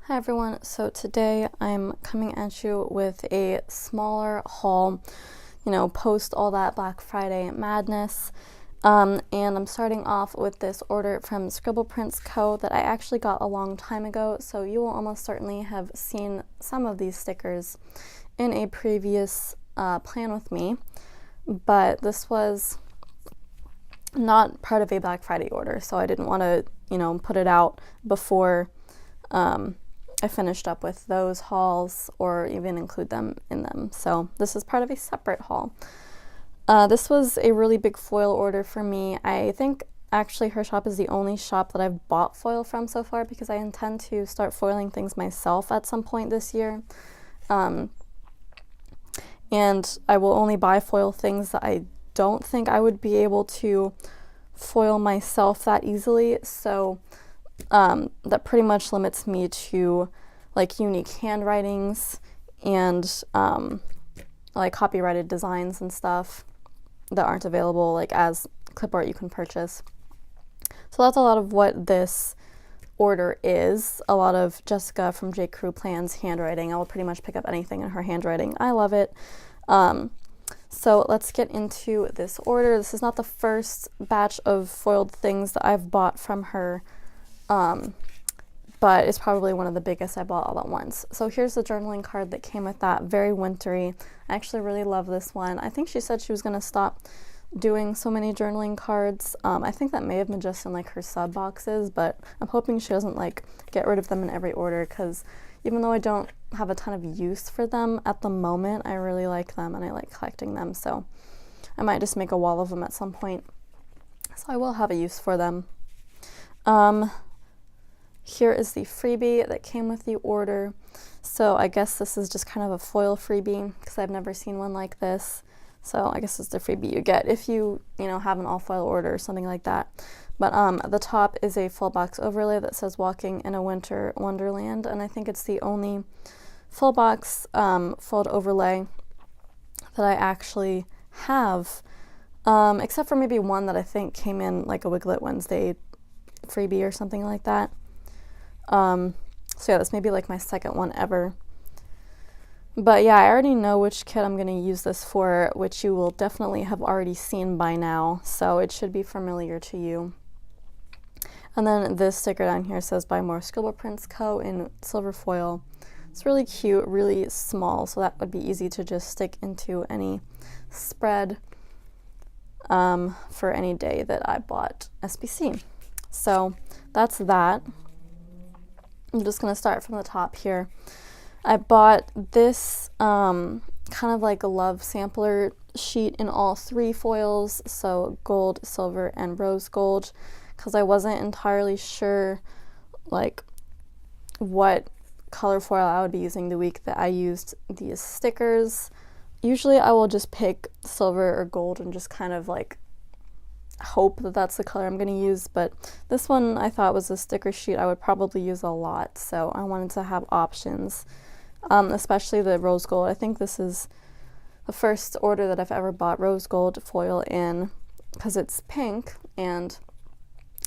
Hi everyone, so today I'm coming at you with a smaller haul, post all that Black Friday madness. And I'm starting off with this order from ScribblePrintsCo that I actually got a long time ago, so you will almost certainly have seen some of these stickers in a previous plan with me, but this was not part of a Black Friday order, so I didn't want to, put it out before I finished up with those hauls or even include them in them. So this is part of a separate haul. This was a really big foil order for me. I think actually her shop is the only shop that I've bought foil from so far because I intend to start foiling things myself at some point this year. And I will only buy foil things that I don't think I would be able to foil myself that easily. So that pretty much limits me to like unique handwritings and like copyrighted designs and stuff that aren't available like as clip art you can purchase. So that's a lot of what this order is. A lot of Jessica from J. Crew Plan's handwriting. I will pretty much pick up anything in her handwriting. I love it. So let's get into this order. This is not the first batch of foiled things that I've bought from her, but it's probably one of the biggest I bought all at once. So here's the journaling card that came with that. Very wintry. I actually really love this one. I think she said she was going to stop doing so many journaling cards. I think that may have been just in like her sub boxes, but I'm hoping she doesn't like get rid of them in every order, because even though I don't have a ton of use for them at the moment, I really like them and I like collecting them. So I might just make a wall of them at some point. So I will have a use for them. Here is the freebie that came with the order. So I guess this is just kind of a foil freebie because I've never seen one like this. So I guess it's the freebie you get if you, have an all foil order or something like that. But the top is a full box overlay that says Walking in a Winter Wonderland, and I think it's the only full box fold overlay that I actually have, except for maybe one that I think came in like a Wiglet Wednesday freebie or something like that. So yeah, this may be like my second one ever. But yeah, I already know which kit I'm going to use this for, which you will definitely have already seen by now, so it should be familiar to you. And then this sticker down here says Buy More ScribblePrintsCo in silver foil. It's really cute, really small, so that would be easy to just stick into any spread for any day that I bought SBC. So that's that. I'm just going to start from the top here. I bought this kind of like a love sampler sheet in all three foils, so gold, silver, and rose gold, because I wasn't entirely sure like what color foil I would be using the week that I used these stickers. Usually I will just pick silver or gold and just kind of like hope that that's the color I'm going to use, but this one I thought was a sticker sheet I would probably use a lot, so I wanted to have options, especially the rose gold. I think this is the first order that I've ever bought rose gold foil in, because it's pink and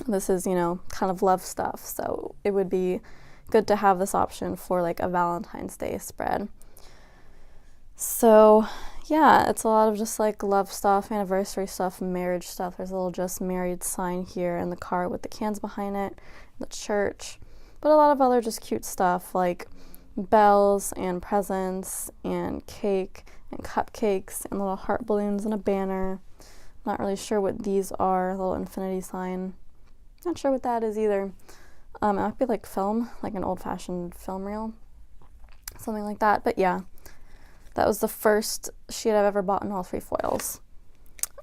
this is, kind of love stuff, so it would be good to have this option for like a Valentine's Day spread. So yeah, it's a lot of just like love stuff, anniversary stuff, marriage stuff. There's a little Just Married sign here in the car with the cans behind it, the church, but a lot of other just cute stuff like bells and presents and cake and cupcakes and little heart balloons and a banner. Not really sure what these are. A little infinity sign. Not sure what that is either. It might be like film, like an old-fashioned film reel, something like that. But yeah, that was the first sheet I've ever bought in all three foils.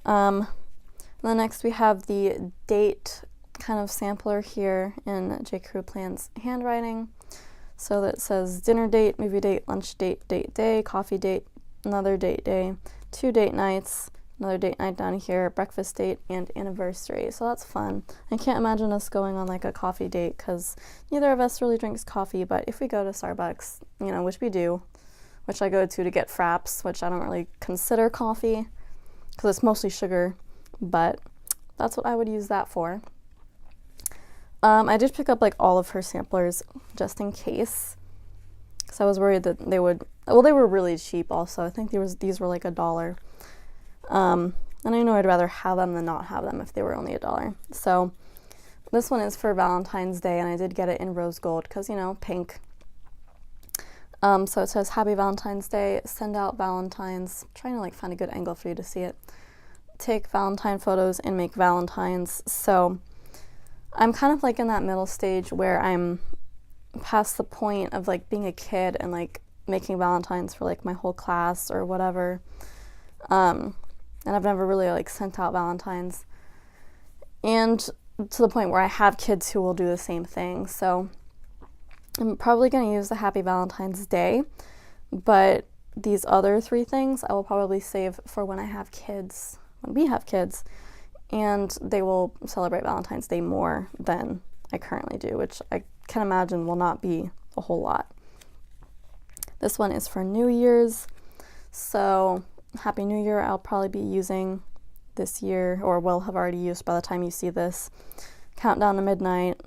And then next we have the date kind of sampler here in J. Crew Plan's handwriting. So that says dinner date, movie date, lunch date, date day, coffee date, another date day, 2 date nights, another date night down here, breakfast date, and anniversary. So that's fun. I can't imagine us going on like a coffee date because neither of us really drinks coffee, but if we go to Starbucks, which we do, which I go to get fraps, which I don't really consider coffee because it's mostly sugar, but that's what I would use that for. I did pick up like all of her samplers just in case, because I was worried that they would, well, they were really cheap also. I think these were like $1. And I know I'd rather have them than not have them if they were only $1. So this one is for Valentine's Day, and I did get it in rose gold because, you know, pink. So it says, Happy Valentine's Day, send out Valentines. I'm trying to like find a good angle for you to see it. Take Valentine photos and make Valentines. So I'm kind of like in that middle stage where I'm past the point of like being a kid and like making Valentines for like my whole class or whatever. And I've never really like sent out Valentines. And to the point where I have kids who will do the same thing. So I'm probably going to use the Happy Valentine's Day, but these other 3 things I will probably save for when I have kids, when we have kids, and they will celebrate Valentine's Day more than I currently do, which I can imagine will not be a whole lot. This one is for New Year's, so Happy New Year I'll probably be using this year, or will have already used by the time you see this. Countdown to Midnight.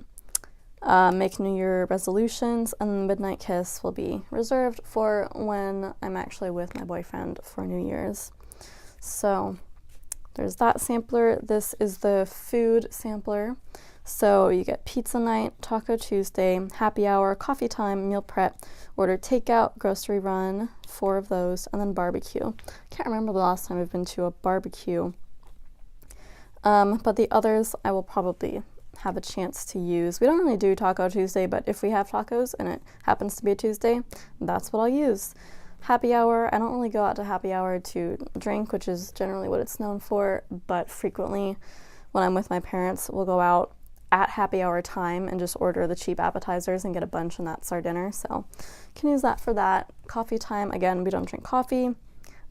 Make New Year resolutions, and the Midnight Kiss will be reserved for when I'm actually with my boyfriend for New Year's. So there's that sampler. This is the food sampler. So you get pizza night, Taco Tuesday, happy hour, coffee time, meal prep, order takeout, grocery run, 4 of those, and then barbecue. Can't remember the last time I've been to a barbecue. But the others I will probably have a chance to use. We don't really do Taco Tuesday, but if we have tacos and it happens to be a Tuesday, that's what I'll use. Happy hour, I don't really go out to happy hour to drink, which is generally what it's known for, but frequently when I'm with my parents, we'll go out at happy hour time and just order the cheap appetizers and get a bunch, and that's our dinner. So can use that for that. Coffee time, again, we don't drink coffee,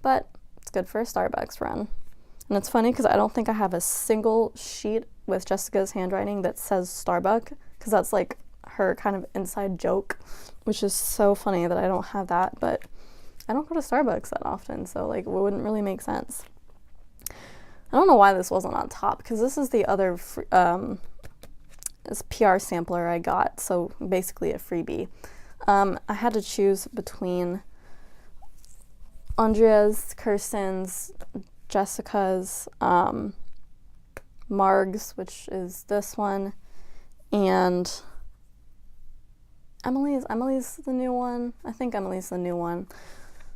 but it's good for a Starbucks run. And it's funny because I don't think I have a single sheet with Jessica's handwriting that says Starbucks, because that's like her kind of inside joke, which is so funny that I don't have that, but I don't go to Starbucks that often, so like it wouldn't really make sense. I don't know why this wasn't on top, because this is the other this PR sampler I got, so basically a freebie. I had to choose between Andrea's, Kirsten's, Jessica's, Marg's, which is this one, and Emily's the new one. I think Emily's the new one.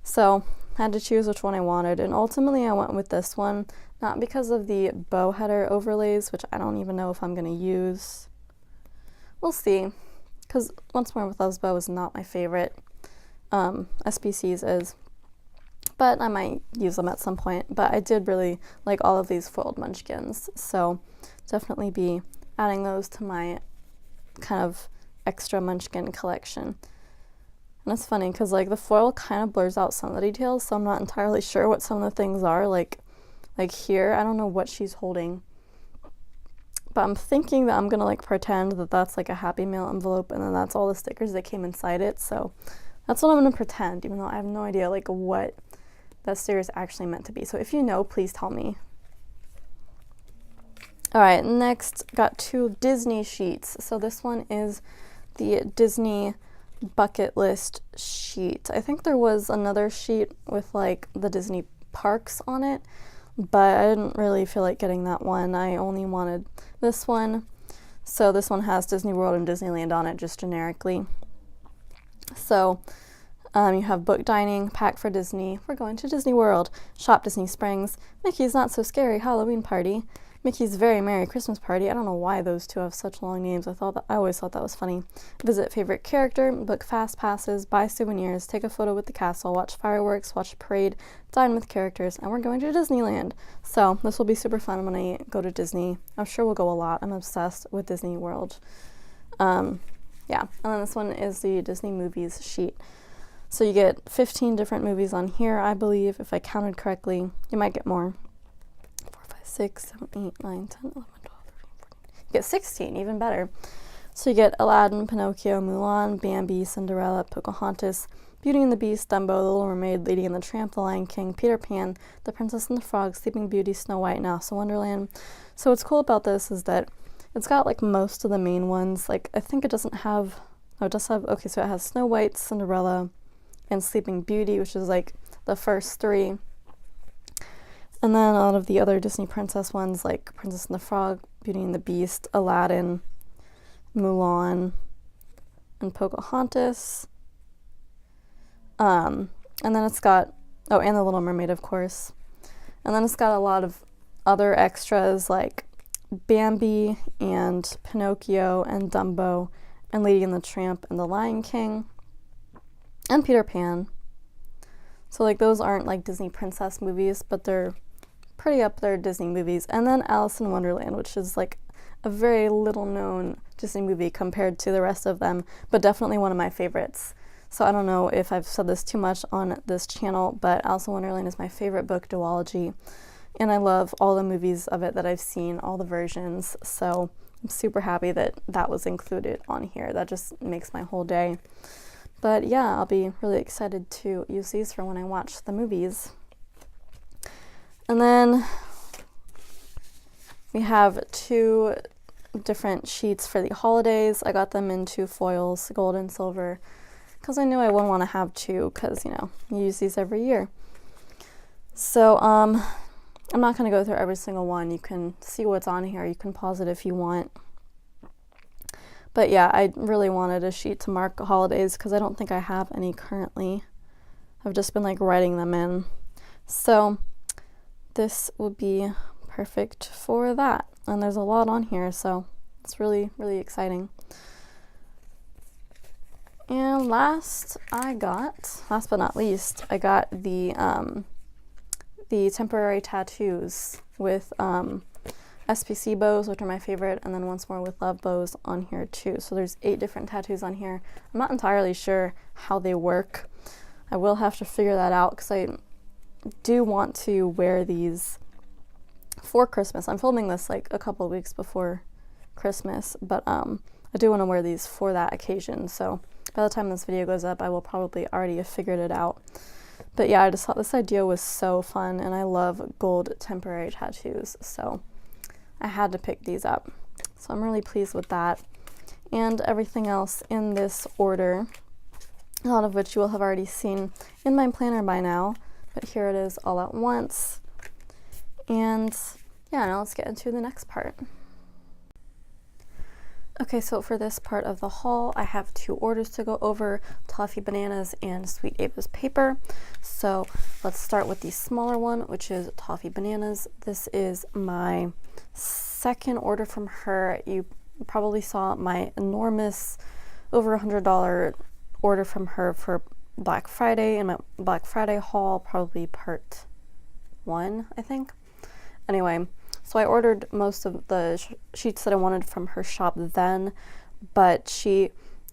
So I had to choose which one I wanted, and ultimately I went with this one, not because of the bow header overlays, which I don't even know if I'm going to use. We'll see, because Once More with Love's bow is not my favorite. SPC's is, but I might use them at some point. But I did really like all of these foiled munchkins, so definitely be adding those to my kind of extra munchkin collection. And it's funny because like the foil kind of blurs out some of the details, so I'm not entirely sure what some of the things are. Like here, I don't know what she's holding, but I'm thinking that I'm gonna like pretend that that's like a Happy Meal envelope, and then that's all the stickers that came inside it. So that's what I'm gonna pretend, even though I have no idea like what that sticker is actually meant to be. So if you know, please tell me. All right, next got 2 Disney sheets. So this one is the Disney bucket list sheet. I think there was another sheet with like the Disney parks on it, but I didn't really feel like getting that one. I only wanted this one. So this one has Disney World and Disneyland on it just generically. So you have book dining, pack for Disney, we're going to Disney World, shop Disney Springs, Mickey's Not So Scary Halloween Party, Mickey's Very Merry Christmas Party. I don't know why those 2 have such long names. I always thought that was funny. Visit favorite character, book fast passes, buy souvenirs, take a photo with the castle, watch fireworks, watch a parade, dine with characters, and we're going to Disneyland. So this will be super fun when I go to Disney. I'm sure we'll go a lot. I'm obsessed with Disney World. Yeah, and then this one is the Disney movies sheet. So you get 15 different movies on here, I believe, if I counted correctly. You might get more. 4, 5, 6, 7, 8, 9, 10, 11, 12, 13, 14. You get 16, even better. So you get Aladdin, Pinocchio, Mulan, Bambi, Cinderella, Pocahontas, Beauty and the Beast, Dumbo, The Little Mermaid, Lady and the Tramp, The Lion King, Peter Pan, The Princess and the Frog, Sleeping Beauty, Snow White, and Alice in Wonderland. So what's cool about this is that It's got like most of the main ones. Like I think it doesn't have, oh, it does have, okay, so it has Snow White, Cinderella, and Sleeping Beauty, which is like the first three. And then a lot of the other Disney princess ones like Princess and the Frog, Beauty and the Beast, Aladdin, Mulan, and Pocahontas. And then it's got, oh, and The Little Mermaid, of course. And then it's got a lot of other extras like Bambi and Pinocchio and Dumbo and Lady and the Tramp and The Lion King and Peter Pan. So like those aren't like Disney princess movies, but they're pretty up there Disney movies. And then Alice in Wonderland, which is like a very little known Disney movie compared to the rest of them, but definitely one of my favorites. So I don't know if I've said this too much on this channel, but Alice in Wonderland is my favorite book duology, and I love all the movies of it that I've seen, all the versions, so I'm super happy that that was included on here. That just makes my whole day. But yeah, I'll be really excited to use these for when I watch the movies. And then we have 2 different sheets for the holidays. I got them in 2 foils, gold and silver, because I knew I wouldn't want to have 2 because, you know, you use these every year. So I'm not going to go through every single one. You can see what's on here. You can pause it if you want. But yeah, I really wanted a sheet to mark holidays because I don't think I have any currently. I've just been like writing them in. So this would be perfect for that. And there's a lot on here, so it's really, really exciting. And last but not least, I got the temporary tattoos with SPC bows, which are my favorite, and then Once More with Love bows on here too. So there's 8 different tattoos on here. I'm not entirely sure how they work. I will have to figure that out because I do want to wear these for Christmas. I'm filming this like a couple of weeks before Christmas, but I do want to wear these for that occasion. So by the time this video goes up, I will probably already have figured it out. But yeah, I just thought this idea was so fun, and I love gold temporary tattoos, so I had to pick these up. So I'm really pleased with that. And everything else in this order, a lot of which you will have already seen in my planner by now, but here it is all at once. And yeah, now let's get into the next part. Okay, so for this part of the haul, I have 2 orders to go over, Toffee Bananas and Sweet Ava's paper. So let's start with the smaller one, which is Toffee Bananas. This is my second order from her. You probably saw my enormous, over $100 order from her for Black Friday, and my Black Friday haul, probably part 1, I think. Anyway, so I ordered most of the sheets that I wanted from her shop then, but she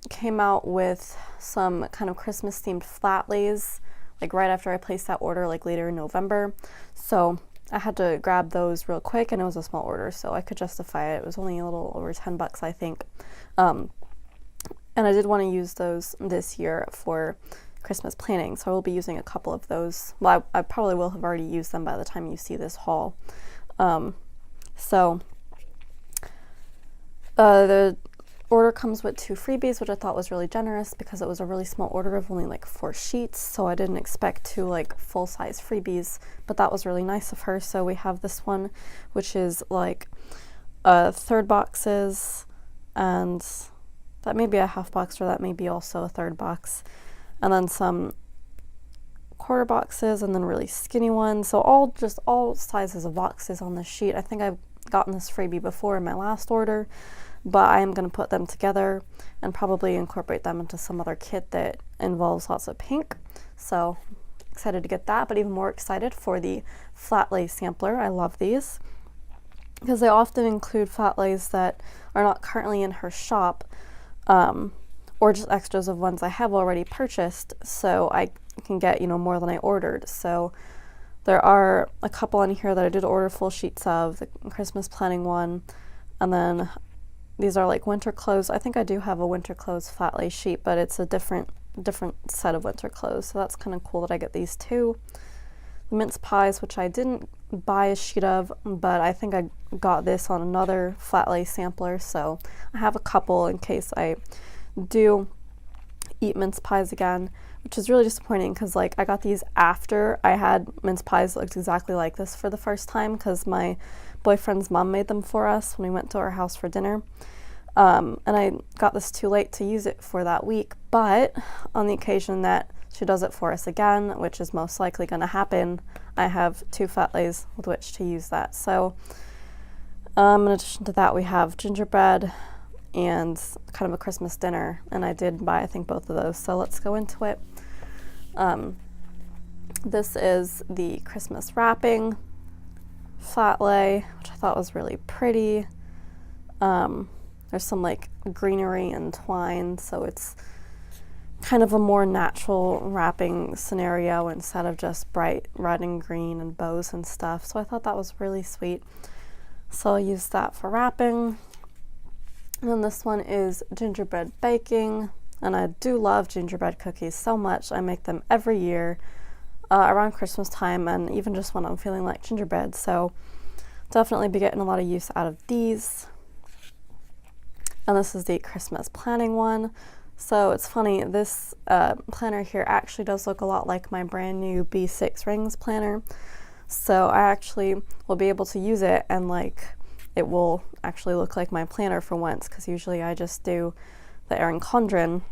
came out with some kind of Christmas themed flat lays like right after I placed that order, like later in November. So I had to grab those real quick, and it was a small order, so I could justify it. It was only a little over 10 bucks, I think. And I did want to use those this year for Christmas planning, so I will be using a couple of those. Well, I probably will have already used them by the time you see this haul. The order comes with 2 freebies, which I thought was really generous because it was a really small order of only like 4 sheets, so I didn't expect 2 like full-size freebies, but that was really nice of her. So we have this one, which is like 1/3 boxes, and that may be a half box, or that may be also a 1/3 box, and then some 1/4 boxes, and then really skinny ones. So all sizes of boxes on this sheet. I think I've gotten this freebie before in my last order, but I am going to put them together and probably incorporate them into some other kit that involves lots of pink. So excited to get that, but even more excited for the flat lay sampler. I love these because they often include flat lays that are not currently in her shop, or just extras of ones I have already purchased, so I can get, you know, more than I ordered. So there are a couple on here that I did order full sheets of, the Christmas planning one, and then these are like winter clothes. I think I do have a winter clothes flat lay sheet, but it's a different set of winter clothes, so that's kind of cool that I get these 2. The mince pies, which I didn't buy a sheet of, but I think I got this on another flat lay sampler, so I have a couple in case I do eat mince pies again, which is really disappointing because like I got these after I had mince pies that looked exactly like this for the first time, because my boyfriend's mom made them for us when we went to our house for dinner. And I got this too late to use it for that week, but on the occasion that she does it for us again, which is most likely going to happen, I have 2 flat lays with which to use that. So in addition to that, we have gingerbread and kind of a Christmas dinner, and I did buy, I think, both of those, so let's go into it. This is the Christmas wrapping flat lay, which I thought was really pretty. There's some like greenery and twine, so it's kind of a more natural wrapping scenario instead of just bright red and green and bows and stuff. So I thought that was really sweet. So I'll use that for wrapping. And then this one is gingerbread baking. And I do love gingerbread cookies so much. I make them every year around Christmas time, and even just when I'm feeling like gingerbread. So definitely be getting a lot of use out of these. And this is the Christmas planning one. So it's funny, this planner here actually does look a lot like my brand new B6 rings planner. So I actually will be able to use it, and like it will actually look like my planner for once, because usually I just do the Erin Condren.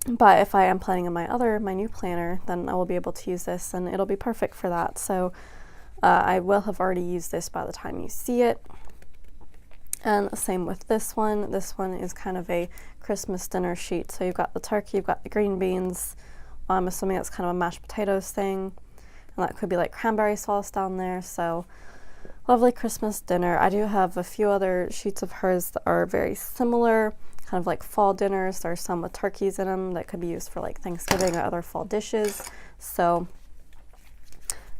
But if I am planning in my new planner, then I will be able to use this, and it'll be perfect for that. So I will have already used this by the time you see it. And same with this one. This one is kind of a Christmas dinner sheet. So you've got the turkey, you've got the green beans. I'm assuming it's kind of a mashed potatoes thing. And that could be like cranberry sauce down there. So lovely Christmas dinner. I do have a few other sheets of hers that are very similar, kind of like fall dinners. There's some with turkeys in them that could be used for like Thanksgiving or other fall dishes. So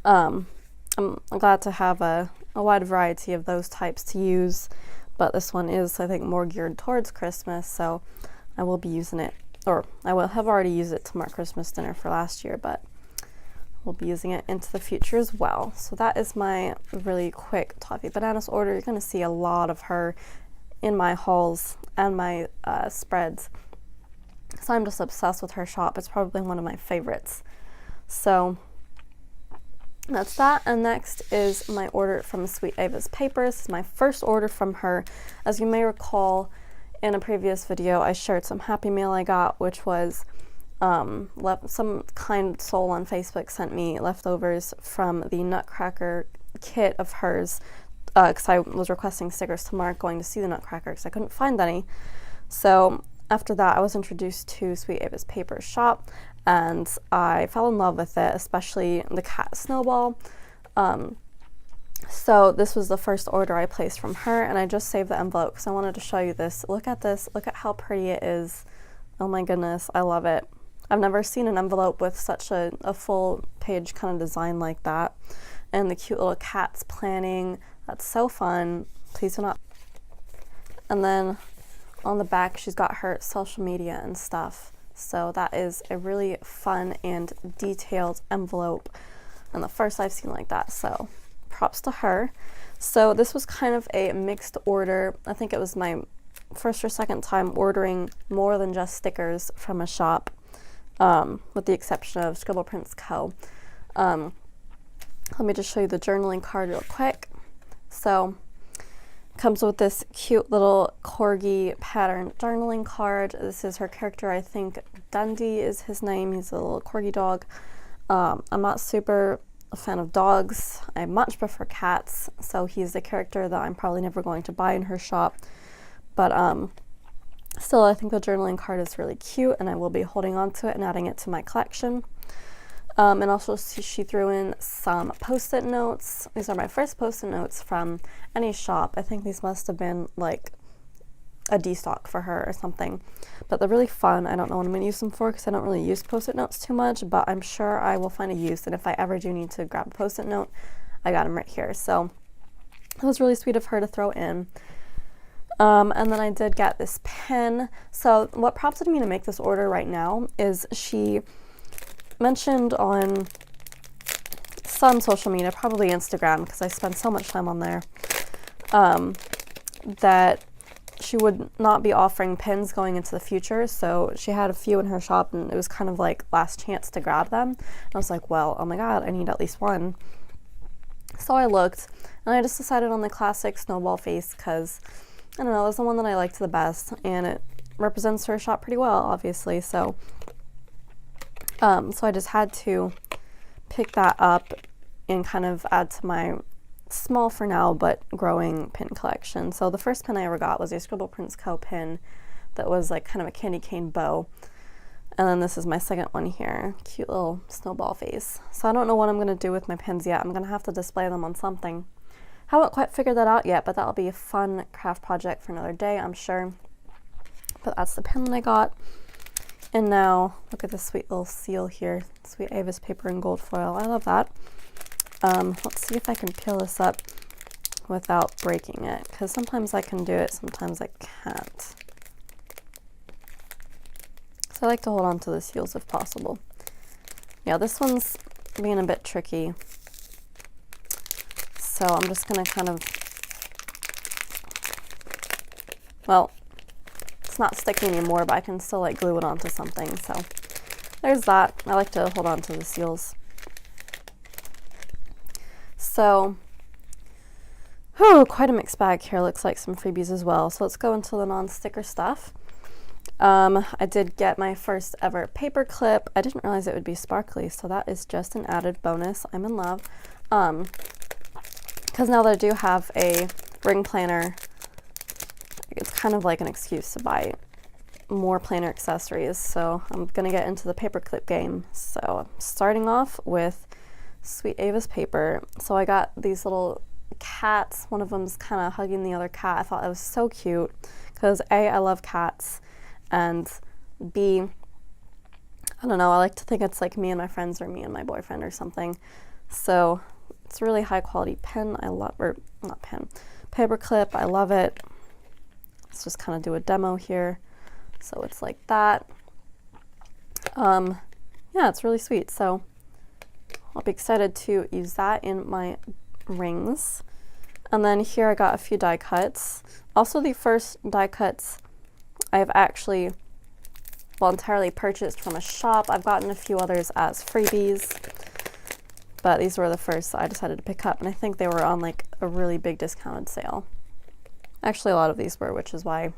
I'm glad to have a wide variety of those types to use. But this one is, I think, more geared towards Christmas, so I will be using it, or I will have already used it to mark Christmas dinner for last year, but we'll be using it into the future as well. So that is my really quick Toffee Bananas order. You're going to see a lot of her in my hauls and my spreads. So I'm just obsessed with her shop. It's probably one of my favorites. So that's that. And next is my order from Sweet Ava's Papers. This is my first order from her. As you may recall, in a previous video I shared some Happy Mail I got, which was some kind soul on Facebook sent me leftovers from the Nutcracker kit of hers, because I was requesting stickers to mark going to see the Nutcracker because I couldn't find any. So after that I was introduced to Sweet Ava's Papers shop, and I fell in love with it, especially the cat snowball. So this was the first order I placed from her, and I just saved the envelope because I wanted to show you this. Look at this. Look at how pretty it is. Oh my goodness, I love it. I've never seen an envelope with such a full page kind of design like that. And the cute little cats planning. That's so fun. Please do not. And then on the back she's got her social media and stuff. So that is a really fun and detailed envelope, and the first I've seen like that, so props to her. So this was kind of a mixed order. I think it was my first or second time ordering more than just stickers from a shop, with the exception of ScribblePrintsCo. Let me just show you the journaling card real quick. So comes with this cute little corgi patterned journaling card. This is her character, I think Dundee is his name. He's a little corgi dog. I'm not super a fan of dogs. I much prefer cats, so he's the character that I'm probably never going to buy in her shop. But still, I think the journaling card is really cute, and I will be holding on to it and adding it to my collection. And also she threw in some post-it notes. These are my first post-it notes from any shop. I think these must have been like a destock for her or something. But they're really fun. I don't know what I'm going to use them for because I don't really use post-it notes too much, but I'm sure I will find a use. And if I ever do need to grab a post-it note, I got them right here. So it was really sweet of her to throw in. And then I did get this pen. So what prompted me to make this order right now is she mentioned on some social media, probably Instagram, because I spend so much time on there, that she would not be offering pins going into the future. So she had a few in her shop, and it was kind of like last chance to grab them. And I was like, well, oh my god, I need at least one. So I looked, and I just decided on the classic snowball face because, I don't know, it was the one that I liked the best, and it represents her shop pretty well, obviously. So so I just had to pick that up and kind of add to my small for now but growing pin collection. So the first pin I ever got was a ScribblePrintsCo pin that was like kind of a candy cane bow. And then this is my second one here, cute little snowball face. So I don't know what I'm going to do with my pins yet. I'm going to have to display them on something. Haven't quite figured that out yet, but that'll be a fun craft project for another day, I'm sure. But that's the pin that I got. And now, look at this sweet little seal here. Sweet Avis paper and gold foil. I love that. Let's see if I can peel this up without breaking it, because sometimes I can do it, sometimes I can't. So I like to hold on to the seals if possible. Yeah, this one's being a bit tricky. So I'm just going to kind of, well, it's not sticking anymore, but I can still like glue it onto something. So there's that. I like to hold on to the seals. So, quite a mixed bag here. Looks like some freebies as well. So let's go into the non-sticker stuff. I did get my first ever paper clip. I didn't realize it would be sparkly, so that is just an added bonus. I'm in love. Because now that I do have a ring planner, it's kind of like an excuse to buy more planner accessories. So I'm gonna get into the paper clip game. So I'm starting off with Sweet Avis paper. So I got these little cats. One of them's kind of hugging the other cat. I thought that was so cute because A, I love cats, and B, I don't know, I like to think it's like me and my friends or me and my boyfriend or something. So it's a really high quality pen. I love, or not pen, paper clip. I love it. Let's just kind of do a demo here. So it's like that. Yeah, it's really sweet. So I'll be excited to use that in my rings. And then here I got a few die cuts. Also the first die cuts I've actually, well, entirely purchased from a shop. I've gotten a few others as freebies, but these were the first I decided to pick up, and I think they were on like a really big discounted sale. Actually, a lot of these were, which is why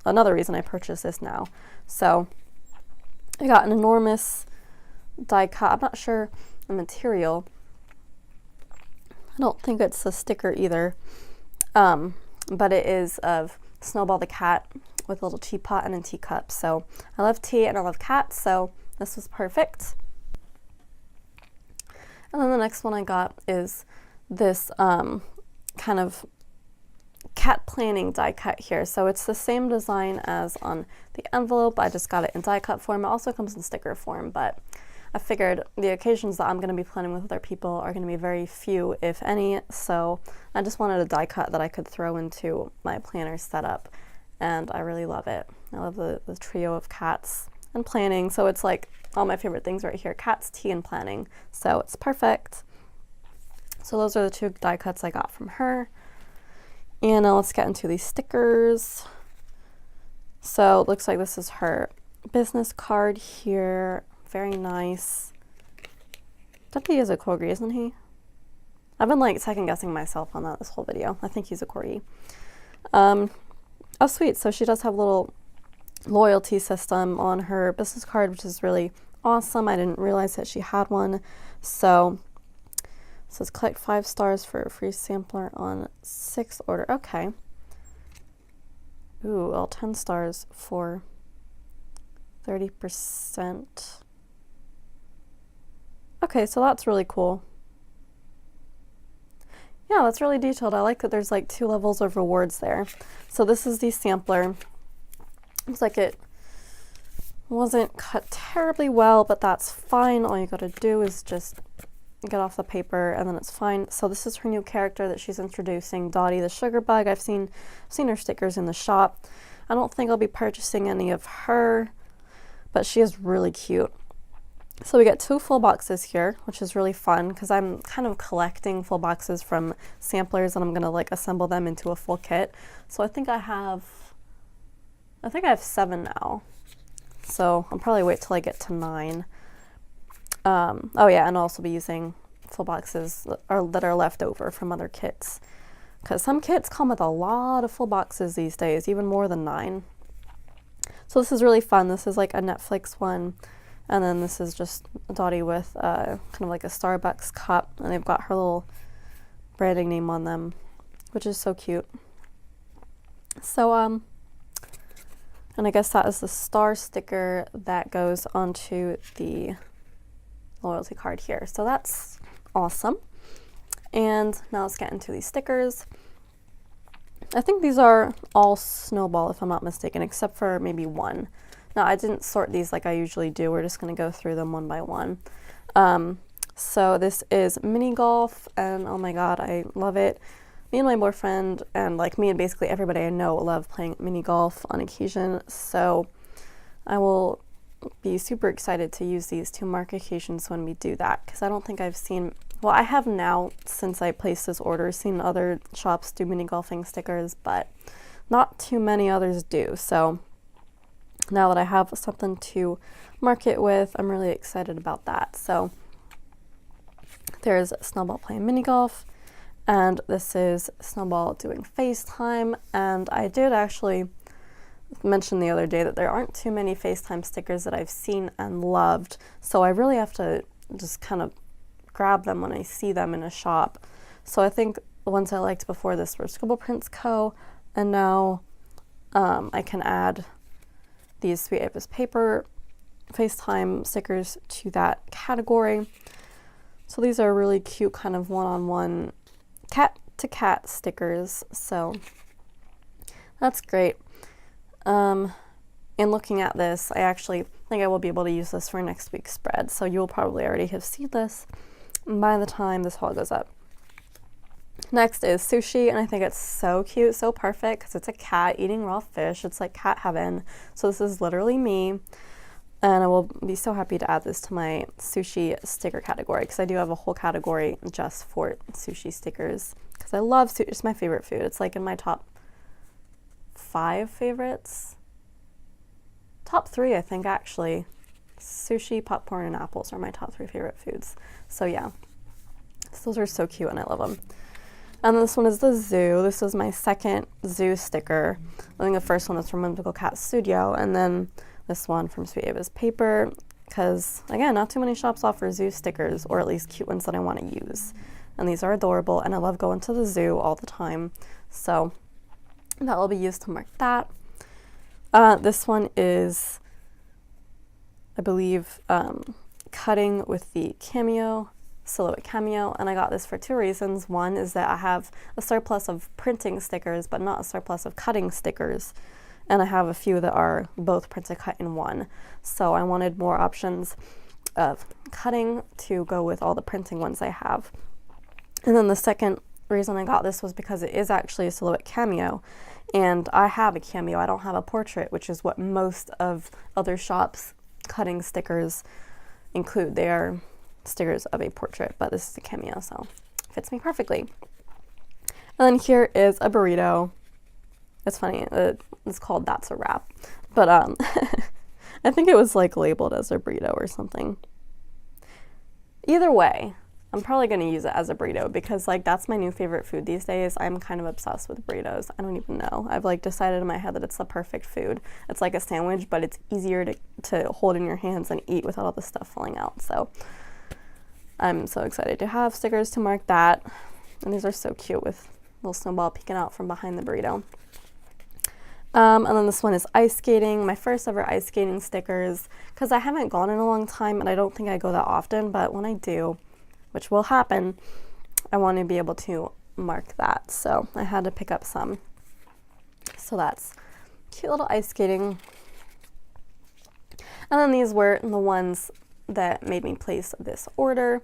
another reason I purchased this now. So I got an enormous die cut. I'm not sure the material. I don't think it's a sticker either, but it is of Snowball the cat with a little teapot and a teacup. So I love tea and I love cats, so this was perfect. And then the next one I got is this kind of cat planning die cut here. So it's the same design as on the envelope. I just got it in die cut form. It also comes in sticker form, but I figured the occasions that I'm going to be planning with other people are going to be very few, if any, so I just wanted a die cut that I could throw into my planner setup, and I really love it. I love the trio of cats and planning, so it's like all my favorite things right here: cats, tea, and planning, so it's perfect. So those are the two die cuts I got from her. And now let's get into these stickers. So it looks like this is her business card here. Very nice. Definitely is a corgi, isn't he? I've been like second guessing myself on that this whole video. I think he's a corgi. Oh sweet, so she does have a little loyalty system on her business card, which is really awesome. I didn't realize that she had one. So it says collect 5 stars for a free sampler on 6th order. Okay. Ooh, well, 10 stars for 30%. Okay, so that's really cool. Yeah, that's really detailed. I like that there's like 2 levels of rewards there. So this is the sampler. Looks like it wasn't cut terribly well, but that's fine. All you gotta do is just get off the paper and then it's fine. So this is her new character that she's introducing, Dottie the Sugar Bug. I've seen her stickers in the shop. I don't think I'll be purchasing any of her, but she is really cute. So we get 2 full boxes here, which is really fun because I'm kind of collecting full boxes from samplers and I'm gonna like assemble them into a full kit. So I think I have 7 now. So I'll probably wait till I get to 9. Oh yeah, and I'll also be using full boxes that are left over from other kits. Because some kits come with a lot of full boxes these days, even more than 9. So this is really fun. This is like a Netflix one. And then this is just Dottie with kind of like a Starbucks cup. And they've got her little branding name on them, which is so cute. So, and I guess that is the star sticker that goes onto the loyalty card here. So that's awesome. And now let's get into these stickers. I think these are all Snowball, if I'm not mistaken, except for maybe one. Now, I didn't sort these like I usually do. We're just going to go through them one by one. So this is mini golf, and oh my god, I love it. Me and my boyfriend, and like me and basically everybody I know, love playing mini golf on occasion. So I will be super excited to use these to mark occasions when we do that, because I don't think I've seen, well, I have now since I placed this order, seen other shops do mini golfing stickers, but not too many others do. So now that I have something to mark it with, I'm really excited about that. So there's Snowball playing mini golf, and this is Snowball doing FaceTime. And I did actually mention the other day that there aren't too many FaceTime stickers that I've seen and loved, so I really have to just kind of grab them when I see them in a shop. So I think the ones I liked before this were ScribblePrintsCo, and now I can add these Sweet Avis paper FaceTime stickers to that category. So these are really cute kind of one-on-one cat-to-cat stickers, so that's great. In looking at this, I actually think I will be able to use this for next week's spread, so you'll probably already have seen this by the time this haul goes up. Next is sushi, and I think it's so cute, so perfect, because it's a cat eating raw fish. It's like cat heaven. So this is literally me, and I will be so happy to add this to my sushi sticker category, because I do have a whole category just for sushi stickers, because I love sushi. It's my favorite food. It's like in my top 5 favorites. Top 3, I think, actually. Sushi, popcorn, and apples are my top 3 favorite foods. So yeah, so those are so cute and I love them. And this one is the zoo. This is my second zoo sticker. I think the first one was from Whimsical Cat Studio, and then this one from Sweet Avis Paper, because again, not too many shops offer zoo stickers, or at least cute ones that I want to use. And these are adorable, and I love going to the zoo all the time. So that will be used to mark that. This one is, I believe, cutting with the Cameo, Silhouette Cameo, and I got this for 2 reasons. One is that I have a surplus of printing stickers, but not a surplus of cutting stickers. And I have a few that are both print to cut in one. So I wanted more options of cutting to go with all the printing ones I have. And then the second reason I got this was because it is actually a Silhouette Cameo. And I have a cameo, I don't have a portrait, which is what most of other shops' cutting stickers include. They are stickers of a portrait, but this is a cameo, so it fits me perfectly. And then here is a burrito. It's funny, it's called That's a Wrap, but I think it was like labeled as a burrito or something. Either way, I'm probably going to use it as a burrito, because like that's my new favorite food these days. I'm kind of obsessed with burritos. I don't even know. I've like decided in my head that it's the perfect food. It's like a sandwich, but it's easier to hold in your hands and eat without all the stuff falling out. So I'm so excited to have stickers to mark that. And these are so cute with little Snowball peeking out from behind the burrito. And then this one is ice skating, my first ever ice skating stickers, because I haven't gone in a long time and I don't think I go that often, but when I do, which will happen, I want to be able to mark that. So I had to pick up some. So that's cute little ice skating. And then these were the ones that made me place this order.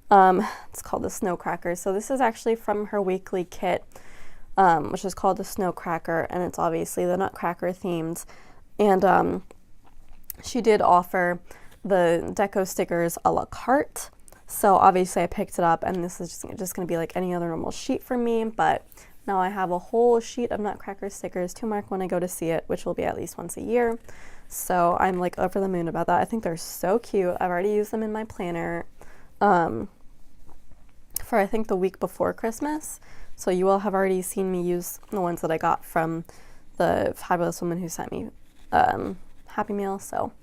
It's called the Snow Cracker. So this is actually from her weekly kit, which is called the Snow Cracker, and it's obviously the Nutcracker themed. And she did offer the deco stickers a la carte. So obviously I picked it up, and this is just going to be like any other normal sheet for me, but now I have a whole sheet of Nutcracker stickers to mark when I go to see it, which will be at least once a year. So I'm like over the moon about that. I think they're so cute. I've already used them in my planner for I think the week before Christmas. So you all have already seen me use the ones that I got from the fabulous woman who sent me Happy Meal. So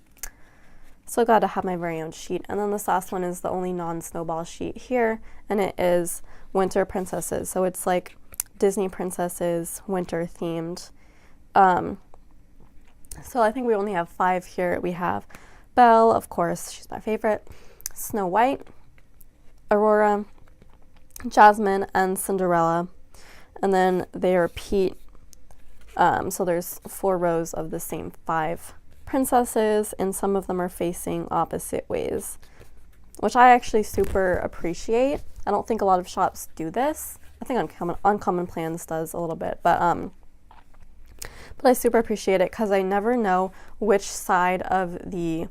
glad to have my very own sheet. And then this last one is the only non-snowball sheet here, and it is Winter Princesses. So it's like Disney princesses, winter themed. So I think we only have 5 here. We have Belle, of course, she's my favorite, Snow White, Aurora, Jasmine, and Cinderella. And then they repeat, so there's 4 rows of the same 5 princesses, and some of them are facing opposite ways, which I actually super appreciate. I don't think a lot of shops do this. I think Uncommon Plans does a little bit, but I super appreciate it because I never know which side of the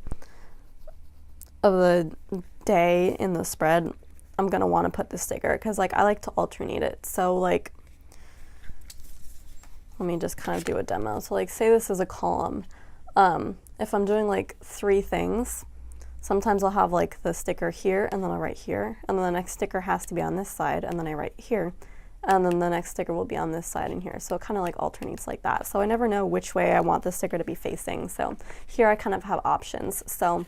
day in the spread I'm gonna want to put the sticker, because like I like to alternate it. So like, let me just kind of do a demo. So like, say this is a column. If I'm doing like 3 things, sometimes I'll have like the sticker here, and then I'll write here, and then the next sticker has to be on this side, and then I write here, and then the next sticker will be on this side and here. So it kind of like alternates like that. So I never know which way I want the sticker to be facing. So here I kind of have options. So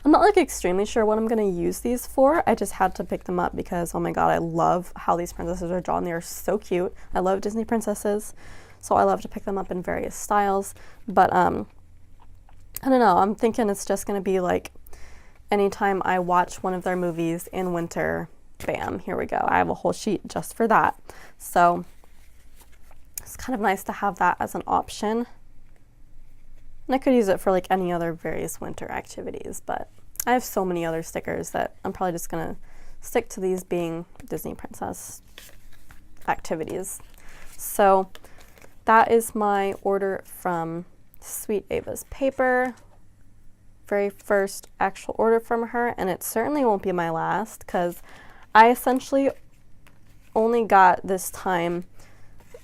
I'm not like extremely sure what I'm going to use these for. I just had to pick them up because, oh my god, I love how these princesses are drawn. They are so cute. I love Disney princesses, so I love to pick them up in various styles. But I don't know, I'm thinking it's just going to be like anytime I watch one of their movies in winter, bam, here we go. I have a whole sheet just for that. So it's kind of nice to have that as an option. And I could use it for like any other various winter activities, but I have so many other stickers that I'm probably just going to stick to these being Disney princess activities. So that is my order from Sweet Ava's Paper. Very first actual order from her, and it certainly won't be my last, because I essentially only got this time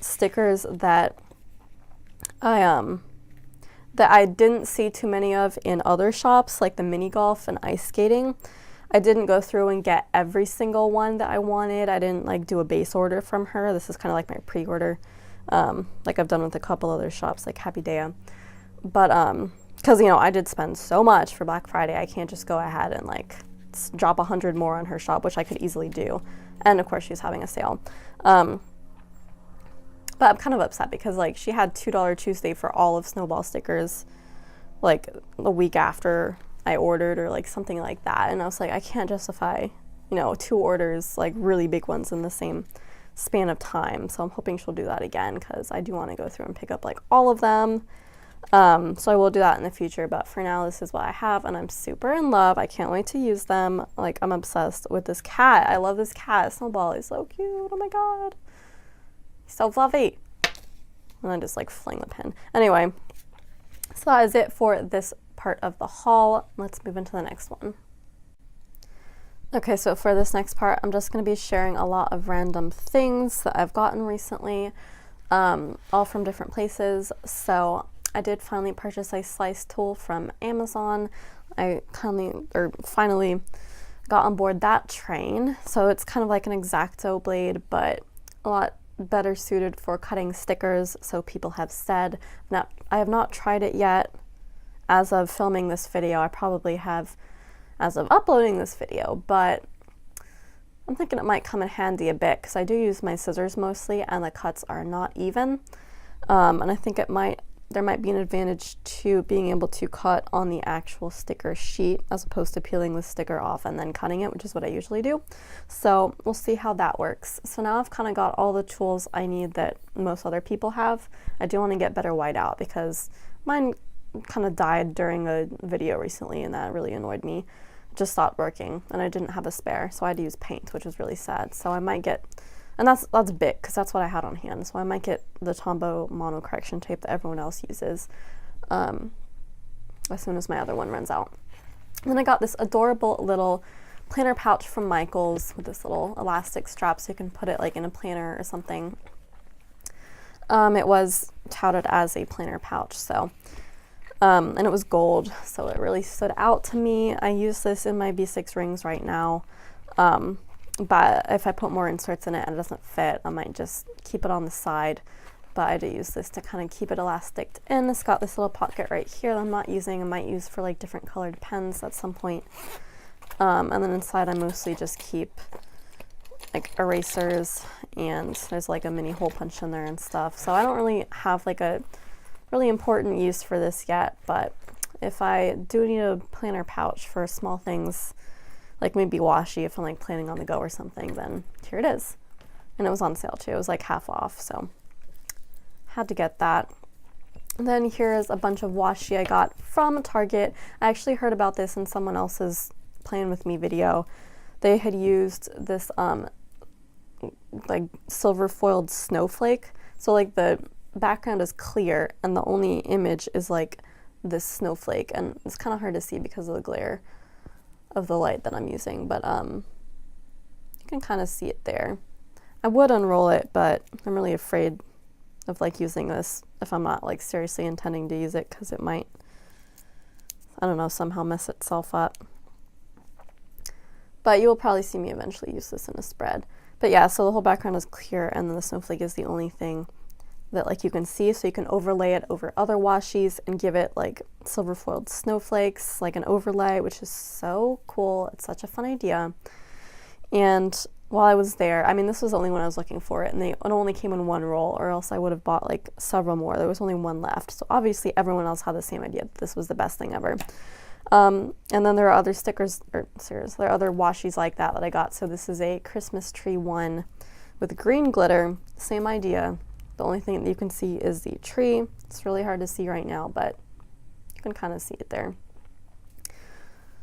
stickers that I didn't see too many of in other shops, like the mini golf and ice skating. I didn't go through and get every single one that I wanted. I didn't like do a base order from her. This is kind of like my pre-order, like I've done with a couple other shops like Happy Day. But because you know, I did spend so much for Black Friday, I can't just go ahead and like drop 100 more on her shop, which I could easily do. And of course she's having a sale. But I'm kind of upset because like she had $2 Tuesday for all of Snowball stickers like the week after I ordered, or like something like that. And I was like, I can't justify, you know, 2 orders, like really big ones in the same span of time. So I'm hoping she'll do that again, because I do want to go through and pick up like all of them. So I will do that in the future, but for now this is what I have, and I'm super in love. I can't wait to use them. Like, I'm obsessed with this cat. I love this cat. Snowball is so cute. Oh my god. He's so fluffy. And I just like fling the pin. Anyway, so that is it for this part of the haul. Let's move into the next one. Okay, so for this next part, I'm just going to be sharing a lot of random things that I've gotten recently, all from different places. So I did finally purchase a slice tool from Amazon. I finally got on board that train. So it's kind of like an X-Acto blade, but a lot better suited for cutting stickers, so people have said. Now, I have not tried it yet. As of filming this video, I probably have as of uploading this video, but I'm thinking it might come in handy a bit, because I do use my scissors mostly, and the cuts are not even. And I think there might be an advantage to being able to cut on the actual sticker sheet as opposed to peeling the sticker off and then cutting it, which is what I usually do. So we'll see how that works. So now I've kind of got all the tools I need that most other people have. I do want to get better whiteout because mine kind of died during a video recently, and that really annoyed me. It just stopped working, and I didn't have a spare, so I had to use paint, which was really sad. So I might get, and that's big because that's what I had on hand, so I might get the Tombow mono correction tape that everyone else uses. I as soon as my other one runs out. And then I got this adorable little planner pouch from Michael's with this little elastic strap so you can put it like in a planner or something. It was touted as a planner pouch, so and it was gold, so it really stood out to me. I use this in my B6 rings right now, but if I put more inserts in it and it doesn't fit, I might just keep it on the side. But I do use this to kind of keep it elastic in. It's got this little pocket right here that I'm not using. I might use for like different colored pens at some point. And then inside I mostly just keep like erasers, and there's like a mini hole punch in there and stuff. So I don't really have like a really important use for this yet, but if I do need a planner pouch for small things, like maybe washi if I'm like planning on the go or something, then here it is. And it was on sale too. It was like half off, so had to get that. And then here's a bunch of washi I got from Target. I actually heard about this in someone else's Playing With Me video. They had used this like silver foiled snowflake. So like the background is clear and the only image is like this snowflake, and it's kind of hard to see because of the glare of the light that I'm using, but you can kind of see it there. I would unroll it, but I'm really afraid of like using this if I'm not like seriously intending to use it, because it might, I don't know, somehow mess itself up. But you will probably see me eventually use this in a spread. But yeah, so the whole background is clear and then the snowflake is the only thing that like you can see, so you can overlay it over other washis and give it like silver foiled snowflakes, like an overlay, which is so cool. It's such a fun idea. And while I was there, I mean, this was the only one I was looking for, and it only came in one roll, or else I would have bought like several more. There was only one left. So obviously everyone else had the same idea that this was the best thing ever. And then there are other stickers, there are other washis like that I got. So this is a Christmas tree one with green glitter, same idea. The only thing that you can see is the tree. It's really hard to see right now, but you can kind of see it there.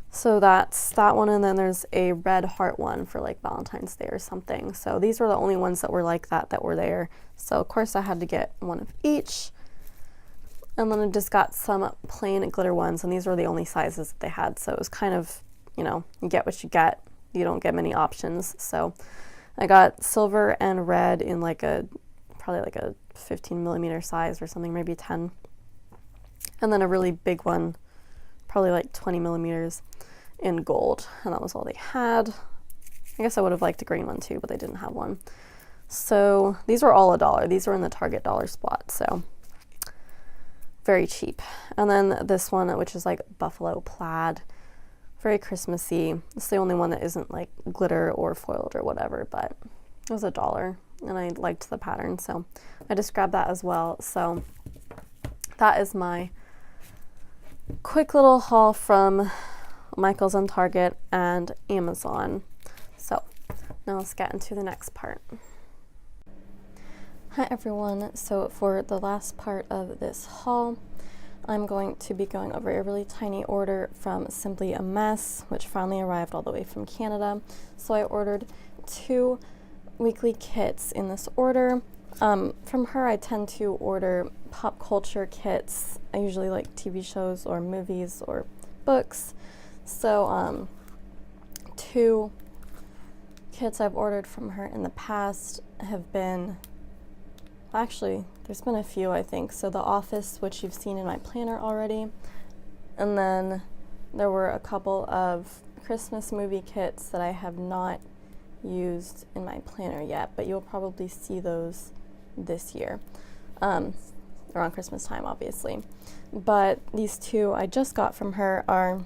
So that's that one, and then there's a red heart one for like Valentine's Day or something. So these were the only ones that were like that were there. So of course I had to get one of each. And then I just got some plain glitter ones, and these were the only sizes that they had. So it was kind of, you know, you get what you get. You don't get many options. So I got silver and red in like probably like a 15 millimeter size or something, maybe 10. And then a really big one, probably like 20 millimeters in gold. And that was all they had. I guess I would have liked a green one too, but they didn't have one. So these were all $1. These were in the Target dollar spot, so very cheap. And then this one, which is like buffalo plaid, very Christmassy. It's the only one that isn't like glitter or foiled or whatever, but it was $1 and I liked the pattern, so I just grabbed that as well. So that is my quick little haul from Michael's on Target and Amazon. So now let's get into the next part. Hi everyone, so for the last part of this haul, I'm going to be going over a really tiny order from Simply a Mess, which finally arrived all the way from Canada. So I ordered 2 weekly kits in this order. From her, I tend to order pop culture kits. I usually like TV shows or movies or books. So 2 kits I've ordered from her in the past have been, actually, there's been a few, I think. So The Office, which you've seen in my planner already. And then there were a couple of Christmas movie kits that I have not used in my planner yet, but you'll probably see those this year, around Christmas time, obviously. But these 2 I just got from her are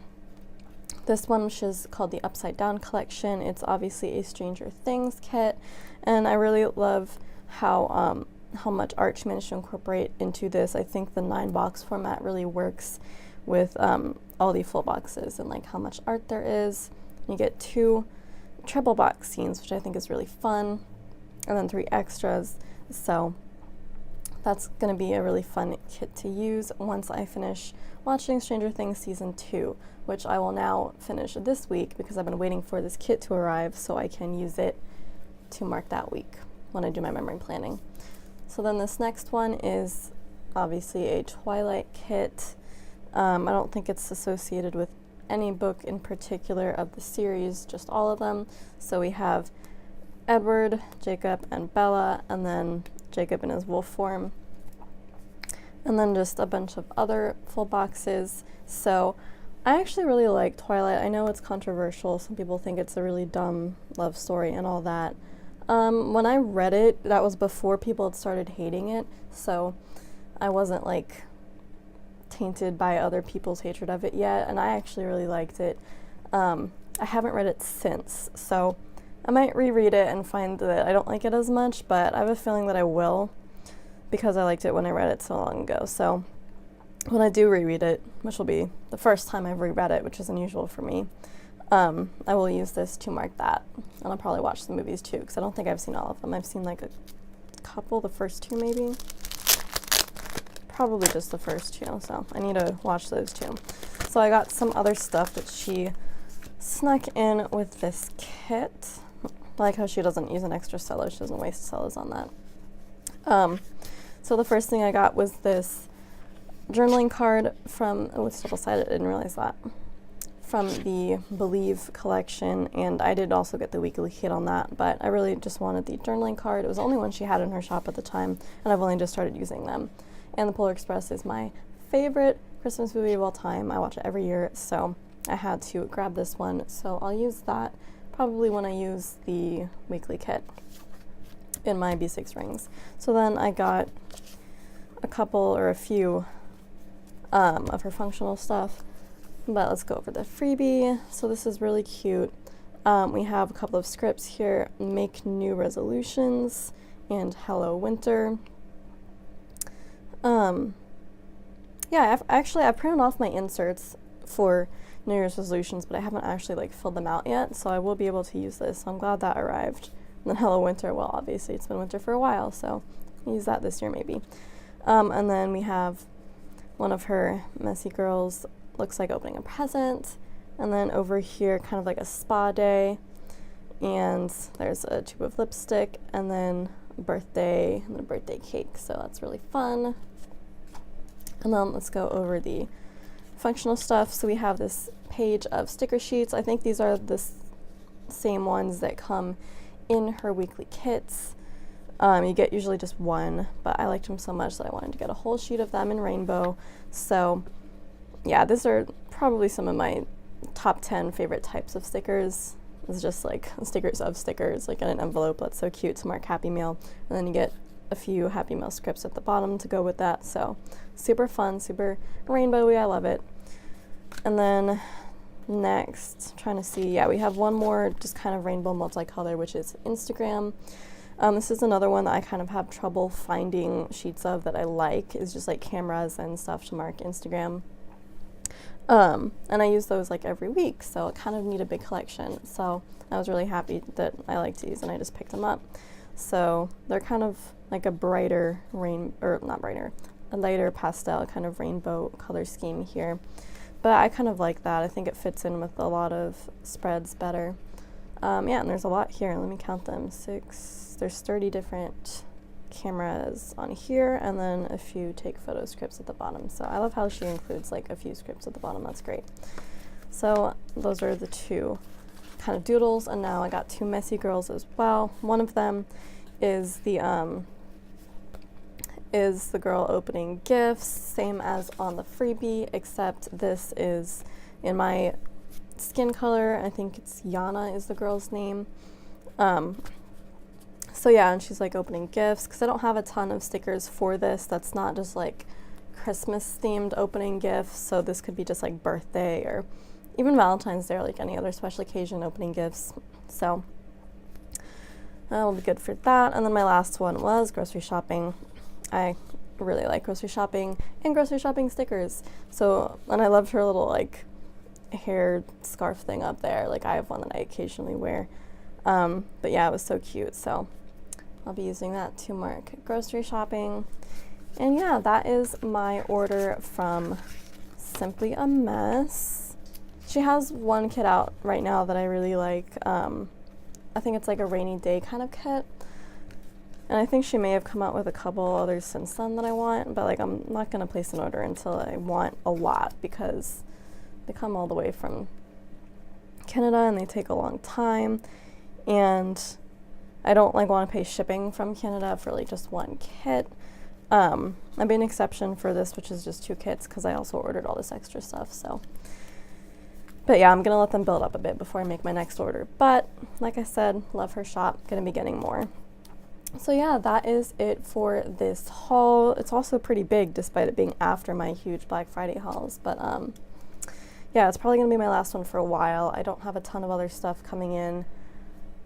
this one, which is called the Upside Down Collection. It's obviously a Stranger Things kit, and I really love how much art she managed to incorporate into this. I think the 9-box format really works with all the full boxes and like how much art there is. You get 2 triple box scenes, which I think is really fun, and then 3 extras. So that's going to be a really fun kit to use once I finish watching Stranger Things Season 2, which I will now finish this week because I've been waiting for this kit to arrive so I can use it to mark that week when I do my memory planning. So then this next one is obviously a Twilight kit, I don't think it's associated with any book in particular of the series, just all of them. So we have Edward, Jacob, and Bella, and then Jacob in his wolf form, and then just a bunch of other full boxes. So I actually really like Twilight. I know it's controversial. Some people think it's a really dumb love story and all that. When I read it, that was before people had started hating it, so I wasn't like tainted by other people's hatred of it yet, and I actually really liked it. I haven't read it since, so I might reread it and find that I don't like it as much, but I have a feeling that I will, because I liked it when I read it so long ago. So when I do reread it, which will be the first time I've reread it, which is unusual for me, I will use this to mark that, and I'll probably watch the movies too, because I don't think I've seen all of them. I've seen like a couple, the first two maybe. Probably just the first two, so I need to watch those too. So I got some other stuff that she snuck in with this kit. I like how she doesn't use an extra cello. She doesn't waste cellos on that. So the first thing I got was this journaling card from, oh, it's double-sided, I didn't realize that, from the Believe collection, and I did also get the weekly kit on that, but I really just wanted the journaling card. It was the only one she had in her shop at the time, and I've only just started using them. And the Polar Express is my favorite Christmas movie of all time. I watch it every year, so I had to grab this one. So I'll use that probably when I use the weekly kit in my B6 rings. So then I got a couple or a few of her functional stuff, but let's go over the freebie. So this is really cute. We have a couple of scripts here: Make New Resolutions and Hello Winter. Yeah, I've printed off my inserts for New Year's resolutions, but I haven't actually like filled them out yet, so I will be able to use this. So I'm glad that arrived. And then Hello Winter, well, obviously it's been winter for a while, so I'll use that this year maybe. And then we have one of her messy girls, looks like opening a present, and then over here kind of like a spa day, and there's a tube of lipstick, and then a birthday, and then a birthday cake, so that's really fun. And then let's go over the functional stuff. So we have this page of sticker sheets. I think these are the same ones that come in her weekly kits. You get usually just one, but I liked them so much that I wanted to get a whole sheet of them in rainbow. So yeah, these are probably some of my top 10 favorite types of stickers. It's just like stickers of stickers, like in an envelope. That's so cute to mark Happy Meal. And then you get a few Happy Meal scripts at the bottom to go with that. So super fun, super rainbowy. I love it. And then next, trying to see, yeah, we have one more just kind of rainbow multicolor, which is Instagram. This is another one that I kind of have trouble finding sheets of that I like, is just like cameras and stuff to mark Instagram. And I use those like every week, so I kind of need a big collection. So I was really happy that I liked these, and I just picked them up. So they're kind of like a brighter a lighter pastel kind of rainbow color scheme here. But I kind of like that. I think it fits in with a lot of spreads better. Yeah, and there's a lot here. Let me count them. There's 30 different cameras on here, and then a few take photo scripts at the bottom. So I love how she includes like a few scripts at the bottom. That's great. So those are the two kind of doodles, and now I got two messy girls as well. One of them is the girl opening gifts, same as on the freebie, except this is in my skin color. I think it's Yana is the girl's name. So yeah, and she's like opening gifts, because I don't have a ton of stickers for this. That's not just like Christmas themed opening gifts, so this could be just like birthday or even Valentine's Day, or like any other special occasion opening gifts. So that will be good for that. And then my last one was grocery shopping. I really like grocery shopping and grocery shopping stickers. So, and I loved her little like hair scarf thing up there. Like I have one that I occasionally wear. But yeah, it was so cute. So I'll be using that to mark grocery shopping. And yeah, that is my order from Simply a Mess. She has one kit out right now that I really like. I think it's like a rainy day kind of kit. And I think she may have come out with a couple others since then that I want, but like I'm not gonna place an order until I want a lot, because they come all the way from Canada and they take a long time, and I don't like want to pay shipping from Canada for like just one kit. I made an exception for this, which is just 2 kits, because I also ordered all this extra stuff. So, but yeah, I'm gonna let them build up a bit before I make my next order. But like I said, love her shop, gonna be getting more. So yeah, that is it for this haul. It's also pretty big despite it being after my huge Black Friday hauls. But yeah, it's probably gonna be my last one for a while. I don't have a ton of other stuff coming in.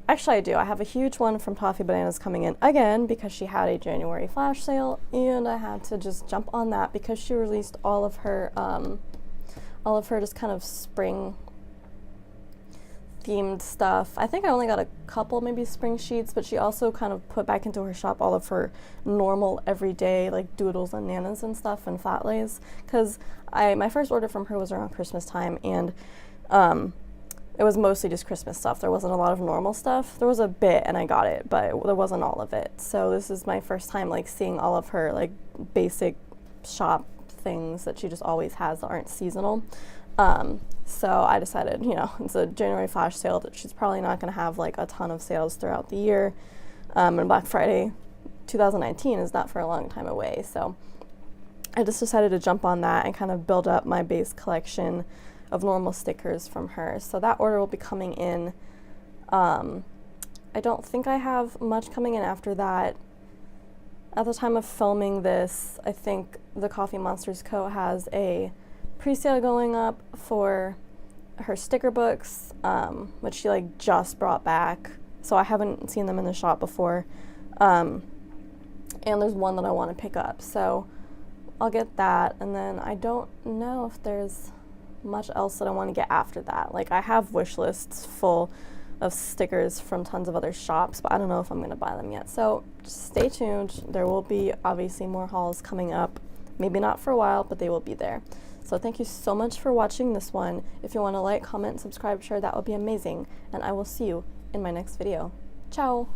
Actually, I do. I have a huge one from Toffee Bananas coming in again, because she had a January flash sale, and I had to just jump on that because she released all of her just kind of spring themed stuff. I think I only got a couple maybe spring sheets, but she also kind of put back into her shop all of her normal everyday like doodles and nanas and stuff and flat lays, because my first order from her was around Christmas time, and it was mostly just Christmas stuff. There wasn't a lot of normal stuff. There was a bit and I got it, but there wasn't all of it. So this is my first time like seeing all of her like basic shop things that she just always has that aren't seasonal. So I decided, you know, it's a January flash sale that she's probably not going to have like a ton of sales throughout the year. And Black Friday 2019 is not for a long time away. So I just decided to jump on that and kind of build up my base collection of normal stickers from her. So that order will be coming in. I don't think I have much coming in after that. At the time of filming this, I think the Coffee Monsters Co. has a pre-sale going up for her sticker books, which she like just brought back. So I haven't seen them in the shop before. And there's one that I want to pick up. So I'll get that. And then I don't know if there's much else that I want to get after that. Like I have wish lists full of stickers from tons of other shops, but I don't know if I'm going to buy them yet. So just stay tuned. There will be obviously more hauls coming up. Maybe not for a while, but they will be there. So thank you so much for watching this one. If you want to like, comment, subscribe, share, that would be amazing. And I will see you in my next video. Ciao!